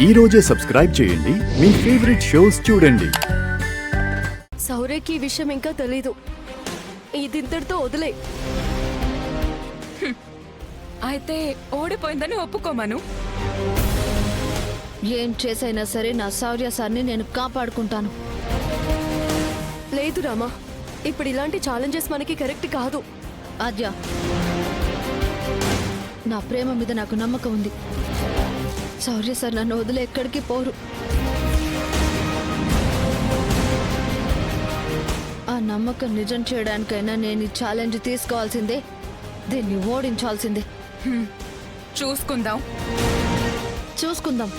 ఈ రోజే సబ్స్క్రైబ్ చేయండి మీ ఫేవరెట్ షోస్ చూడండి. సౌర్యకి ఈ విషయం ఇంకా తెలీదు. ఇది ఇంతటితో వదిలే. అయితే ఓడిపోయిందని ఒప్పుకోమను. ఏం చేసైనా సరే నా శౌర్య సార్ని నేను కాపాడుకుంటాను. లేదు రామా, ఇప్పుడు ఇలాంటి ఛాలెంజెస్ మనకి కరెక్ట్ కాదు. ఆద్య, నా ప్రేమ మీద నాకు నమ్మకం ఉంది. శౌర్య సార్ నన్ను వదిలే ఎక్కడికి పోరు. ఆ నమ్మకం నిజం చేయడానికైనా నేను ఈ ఛాలెంజ్ తీసుకోవాల్సిందే. దీన్ని ఓడించాల్సిందే. చూసుకుందాం. చూసుకుందాం.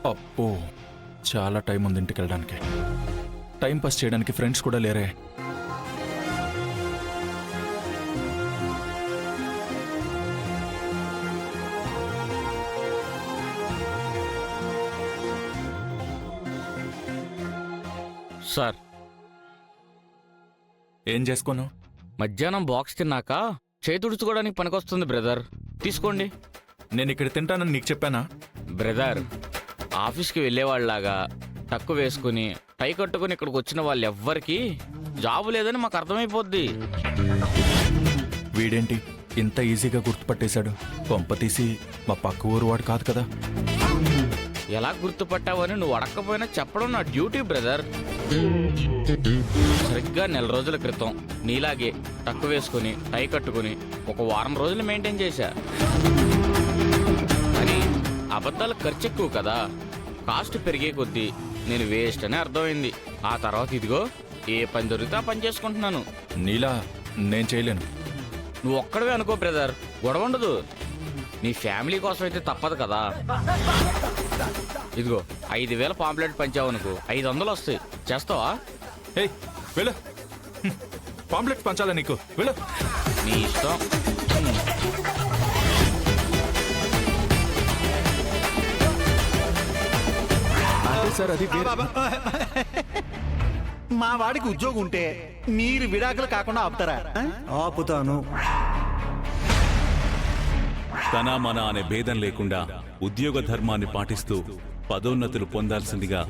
అప్పో, చాలా టైం ఉంది ఇంటికి వెళ్ళడానికి. టైం పాస్ చేయడానికి ఫ్రెండ్స్ కూడా లేరే. సార్, ఏం చేసుకోను? మధ్యాహ్నం బాక్స్ తిన్నాక చేతుడుచుకోవడానికి పనికొస్తుంది బ్రదర్, తీసుకోండి. నేను ఇక్కడ తింటానని నీకు చెప్పానా? బ్రదర్, ఆఫీస్కి వెళ్ళేవాళ్ళలాగా టక్కు వేసుకుని టై కట్టుకుని ఇక్కడికి వచ్చిన వాళ్ళు ఎవ్వరికి జాబు లేదని మాకు అర్థమైపోద్ది. వీడేంటి ఇంత ఈజీగా గుర్తుపట్టేశాడు? కొంప తీసి మా పక్క ఊరు వాడు కాదు కదా? ఎలా గుర్తుపట్టావని నువ్వు అడక్కపోయినా చెప్పడం నా డ్యూటీ బ్రదర్. సరిగ్గా 4 రోజుల క్రితం నీలాగే టక్కు వేసుకుని టై కట్టుకుని ఒక వారం రోజులు మెయింటైన్ చేశా. కానీ అబద్ధాలు ఖర్చు ఎక్కువ కదా, కాస్ట్ పెరిగే కొద్దీ నేను వేస్ట్ అని అర్థమైంది. ఆ తర్వాత ఇదిగో ఏ పని దొరికితే ఆ పని చేసుకుంటున్నాను. నీలా నేను చేయలేను. నువ్వు ఒక్కడవే అనుకో బ్రదర్, గొడవ ఉండదు. నీ ఫ్యామిలీ కోసం అయితే తప్పదు కదా. ఇదిగో 5,000 పాంప్లెట్ పంచావు అనుకో, 500 వస్తాయి. చేస్తావా? ఏయ్ వెళ్ళు, పాంప్లెట్స్ పంచాలా నీకు? వెళ్ళు. నీ ఇష్టం. సార్ అది మా వాడికి ఉద్యోగం ఉంటే మీరు విడాకులు కాకుండా ఆపుతారా? ఆపుతాను. తన మన అనే భేదం లేకుండా ఉద్యోగ ధర్మాన్ని పాటిస్తూ పదోన్నతులు పొందాల్సిందిగా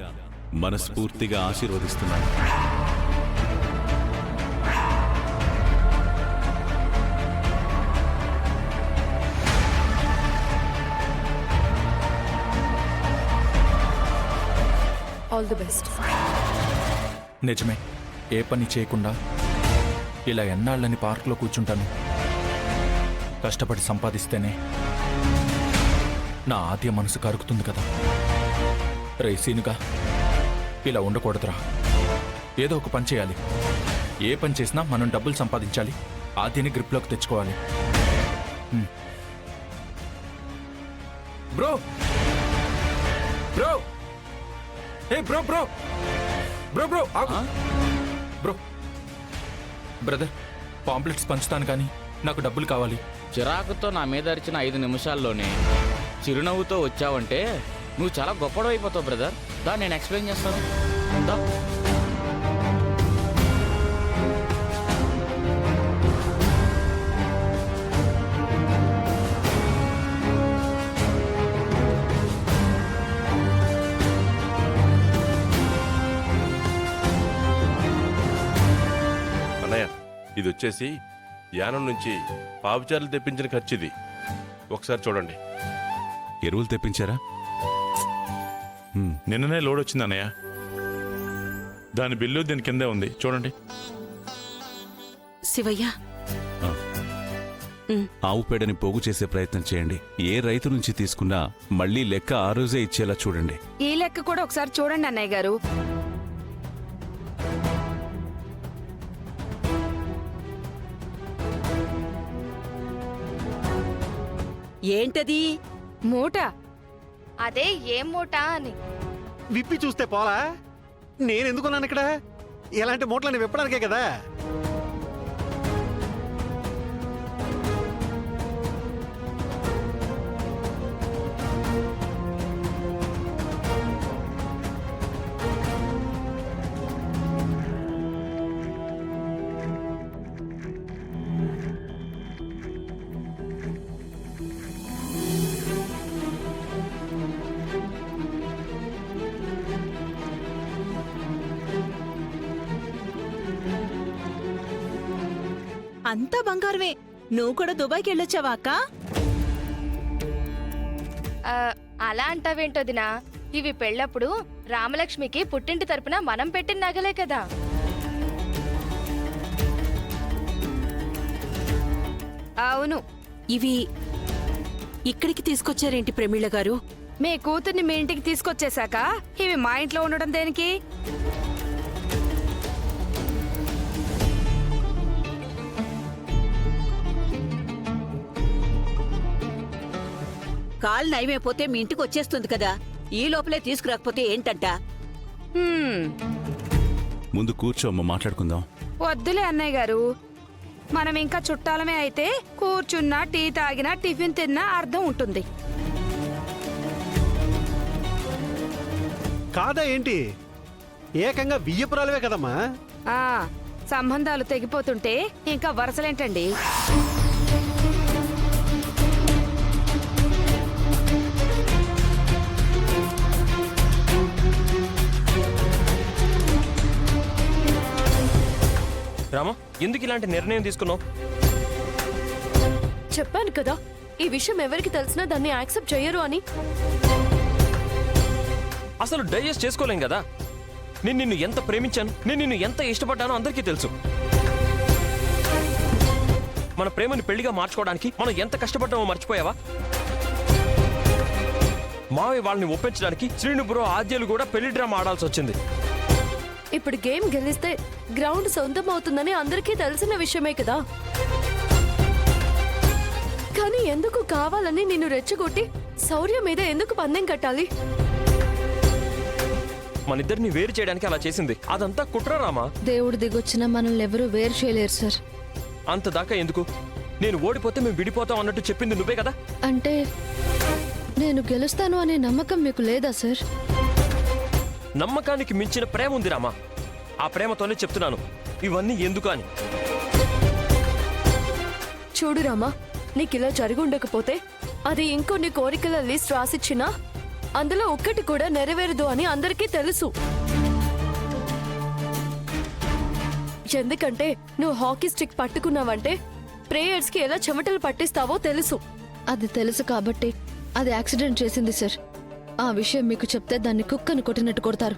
మనస్ఫూర్తిగా ఆశీర్వదిస్తున్నాను. All the best. నిజమే, ఏ పని చేయకుండా ఇలా ఎన్నాళ్ళని పార్కులో కూర్చుంటాను? కష్టపడి సంపాదిస్తేనే నా ఆద్య మనసు కరుగుతుంది కదా. రేసీనుగా ఇలా ఉండకూడదురా. ఏదో ఒక పని చేయాలి. ఏ పని చేసినా మనం డబ్బులు సంపాదించాలి, ఆద్యని గ్రిప్లోకి తెచ్చుకోవాలి. బ్రో బ్రో ఏ bro bro bro bro bro brother, pamphlets పంచుతాను కానీ నాకు డబ్బులు కావాలి. చిరాకుతో నా మీద అరిచిన 5 నిమిషాల్లోనే చిరునవ్వుతో వచ్చావంటే నువ్వు చాలా గొప్పడు అయిపోతావు బ్రదర్. దా, నేను ఎక్స్ప్లెయిన్ చేస్తాను. దా. అన్నయ్య, ఇది వచ్చేసి యానం నుంచి పావుచారులు తెప్పించిన ఖర్చుది. ఒకసారి చూడండి. ఎరువులు తెప్పించారా? నిన్ననే లోడ్ వచ్చింది అన్నయ్య. దాని బిల్లు దీని కిందే ఉంది, చూడండి. శివయ్య, ఆవు పేడని పోగు చేసే ప్రయత్నం చేయండి. ఏ రైతు నుంచి తీసుకున్నా మళ్ళీ లెక్క ఆ రోజే ఇచ్చేలా చూడండి. ఈ లెక్క కూడా ఒకసారి చూడండి అన్నయ్య గారు. ఏంటది? మూట అదే ఏం మూట అని. విప్పి చూస్తే పోలా? నేను ఎందుకున్నాను ఇక్కడ? ఇలాంటి మూటలని విప్పడానికే కదా. అంతా బంగారమే. నువ్వు కూడా దుబాయ్కి వెళ్ళొచ్చావా అక్క? అలా అంటావేంటోదినా? ఇవి పెళ్ళప్పుడు రామలక్ష్మికి పుట్టింటి తరపున మనం పెట్టిన నగలే కదా. అవును. ఇవి ఇక్కడికి తీసుకొచ్చారేంటి ప్రమీళ గారు? మీ కూతుర్ని మీ ఇంటికి తీసుకొచ్చేశాక ఇవి మా ఇంట్లో ఉండడం దేనికి? కాలు నయమైపోతే మీ ఇంటికి వచ్చేస్తుంది కదా, ఈ లోపలే తీసుకురాకపోతే ఏంటంట? ముందు కూర్చోమ్మ, మాట్లాడుకుందాం. వద్దులే అన్నయ్య గారు, మనం ఇంకా చుట్టాలమే అయితే కూర్చున్నా టీ తాగినా టిఫిన్ తిన్నా అర్థం ఉంటుంది. కాదా ఏంటి? ఏకంగా వియ్యపురాలవే కదమ్మా. ఆ సంబంధాలు తెగిపోతుంటే ఇంకా వరసలేంటండి? రామా, ఎందుకు ఇలాంటి నిర్ణయం తీసుకున్నావు? చెప్పాను కదా, ఈ విషయం ఎవరికి తెలిసినా దాన్ని యాక్సెప్ట్ చెయ్యరు అని. అసలు డైజెస్ట్ చేసుకోలేం కదా. నేను నిన్ను ఎంత ప్రేమించాను, నేను నిన్ను ఎంత ఇష్టపడ్డానో అందరికీ తెలుసు. మన ప్రేమని పెళ్లిగా మార్చుకోవడానికి మనం ఎంత కష్టపడ్డామో మర్చిపోయావా? మావయ్య వాళ్ళని ఒప్పించడానికి శ్రీను బ్రో ఆద్యాలు కూడా పెళ్లి డ్రామా ఆడాల్సి వచ్చింది. ఇప్పుడు గేమ్ గెలిస్తే గ్రౌండ్ సొంతం అవుతుందని అందరికీ తెలిసిన విషయమే కదా. కానీ ఎందుకు కావాలని నిన్ను రెచ్చగొట్టి శౌర్య మీద ఎందుకు పందెం కట్టాలి? మనిద్దరిని వేరు చేయడానికి అలా చేసింది. అదంతా కుట్ర రామా. దేవుడు దిగొచ్చినా మనల్ని ఎవరూ వేరు చేయలేరు సార్. అంత దాకా ఎందుకు? నేను ఓడిపోతే మేము విడిపోతాం అన్నట్టు చెప్పింది నువ్వే కదా. అంటే నేను గెలుస్తాను అనే నమ్మకం మీకు లేదా సార్? నమ్మకానికి మించిన ప్రేమ ఉంది రామా. ఆ ప్రేమతోనే చెప్తున్నాను ఇవన్నీ ఎందుకు అని. చూడు రామా, నీకిలా జరిగి ఉండకపోతే అది ఇంకొన్ని కోరికల లిస్ట్ రాసిచ్చినా అందులో ఒక్కటి కూడా నెరవేరదు అని అందరికీ తెలుసు. ఎందుకంటే నువ్వు హాకీ స్టిక్ పట్టుకున్నావంటే ప్రేయర్స్ కి ఎలా చెమటలు పట్టిస్తావో తెలుసు. అది తెలుసు కాబట్టి అది యాక్సిడెంట్ చేసింది సార్. ఆ విషయం మీకు చెప్తే దాన్ని కుక్కను కొట్టినట్టు కొడతారు.